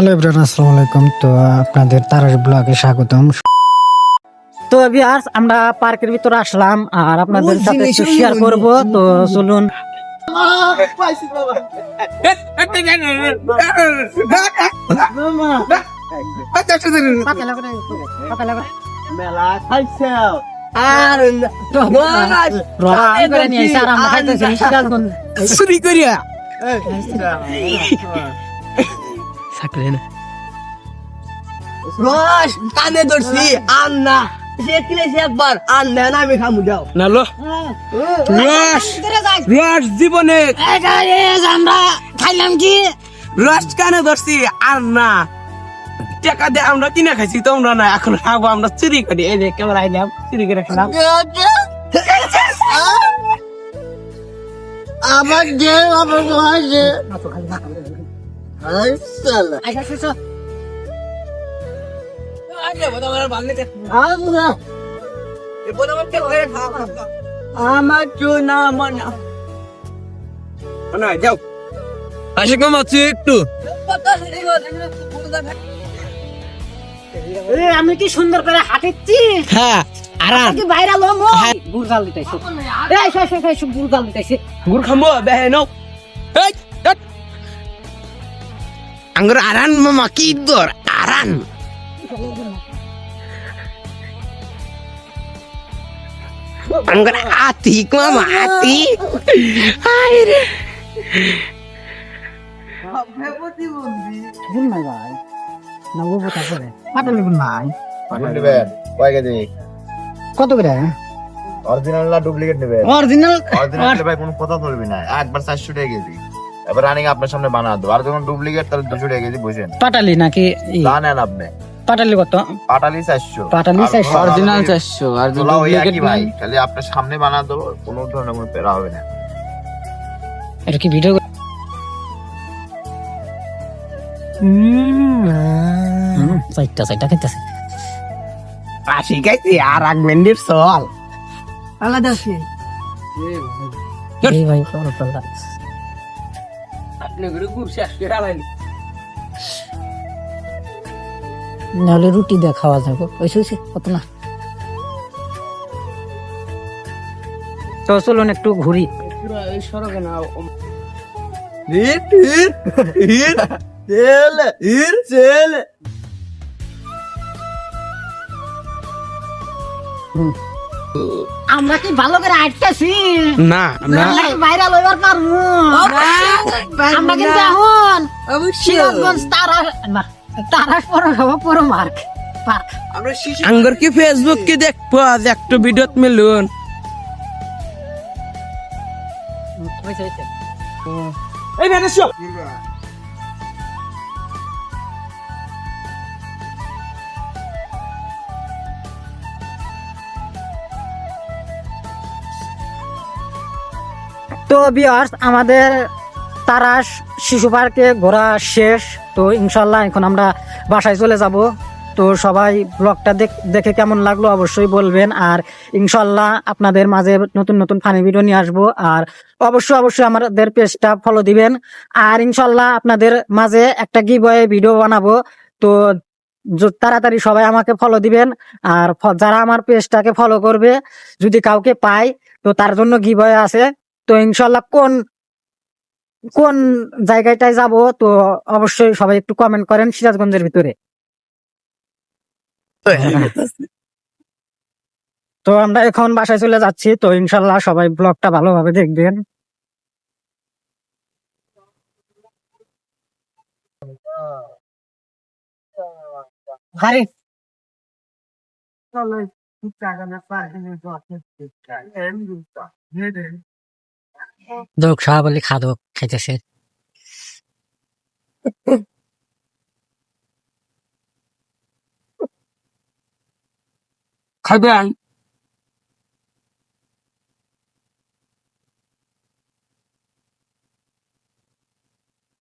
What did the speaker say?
Hello everyone, আসসালামু আলাইকুম। তো আপনাদের তারাশ ব্লগে স্বাগতম। তো ভিউয়ার্স, আমরা পার্কের ভিতরে আসলাম আর আপনাদের সাথে একটু শেয়ার করব। তো চলুন। রস কানে ধরছি আর না দেখলেছি একবার আর নেন আমি খামু যাও নালো রস রস জীবনে আমরা খাইলাম কি রস কানে ধরছি আর না টাকা দিয়ে আমরা কিনে খাইছি তোমরা না এখন খাবো আমরা চুরি করি এই যে ক্যামেরা আইলাম চুরি করে খেলাম আমার যে আমার যে আমার চুনা মনে যাও আসে কমাচ্ছি একটু আমি কি সুন্দর করে হাঁটেছি। হ্যাঁ আর কি বাইরে লো মো গুড়জাল দিতেছে। এই সব গুড়জাল দিতেছে। গুড় খামবো বেহে নাও এই আঙ্গুর আরান মামা কি দর আরান আঙ্গুর আতিক মামা আতি আরে ভুল নাই ভাই, না ও কথা করে পাটালি ভুল নাই। নেবেন কয় কেজি? কত করে অরিজিনাল না ডুপ্লিকেট নেবেন? অরিজিনাল? অরিজিনাল ভাই কোনো কথা বলবি না, একবার 400 টাকা কেজি। এবার রানিং আপনার সামনে বানা দেবো, আর যখন ডুপ্লিকেট তাহলে 200 টাকা কেজি। বুঝেন? পাটালি নাকি জানেন আপনি পাটালি কত? পাটালি 400, পাটালি 400, অরিজিনাল 400 আর তোলা ওই ডুপ্লিকেট একই ভাই, খালি আপনার সামনে বানা দেবো, কোনো ধরনের কোনো পেরা হবে না। এটা কি ভিডিও? সাইটটা খাইতেছে। আসি গাইছি আর এক মিনিট চল আলাদা আছে এই ভাই কোন পাল্লা আপনি গুড় গুড় শেষ করে আলাইলি নাহলে রুটি দিয়ে খাওয়া যাবে। ওইসে কত না। তো চলুন একটু ঘুরি। এই সরকে না আমরা কি ভালো করে আটকাছি না না বাইরে লইবার পারবো? আমরা কিন্তু এখন সিরাজগঞ্জ তারাশ পরো মার্ক পার্ক। আঙ্গুর কি ফেসবুক কি দেখবো আজ একটু ভিডিওত মিলুন এই ভেনেছ তো ভিউয়ার্স, আমাদের তারাশ শিশু পার্কে ঘোরা শেষ। তো ইনশাল্লাহ এখন আমরা বাসায় চলে যাব। তো সবাই ব্লগটা দেখে কেমন লাগলো অবশ্যই বলবেন। আর ইনশাল্লাহ আপনাদের মাঝে নতুন নতুন ফানি ভিডিও নিয়ে আসবো। আর অবশ্যই আমাদের পেজটা ফলো দিবেন। আর ইনশাল্লাহ আপনাদের মাঝে একটা গিভওয়ে ভিডিও বানাবো। তো তাড়াতাড়ি সবাই আমাকে ফলো দিবেন। আর যারা আমার পেজটাকে ফলো করবে, যদি কাউকে পাই তো তার জন্য গিভওয়ে আছে। তো ইনশাল্লাহ কোন জায়গাটায় যাব তো অবশ্যই সবাই একটু কমেন্ট করেন সিরাজগঞ্জের ভিতরে। তো আমরা এখন বাসায় চলে যাচ্ছি। তো ইনশাল্লাহ সবাই ব্লগটা ভালোভাবে দেখবেন। আরে দোক সাহাব আলী খাদক খাইতেছে। খাবেন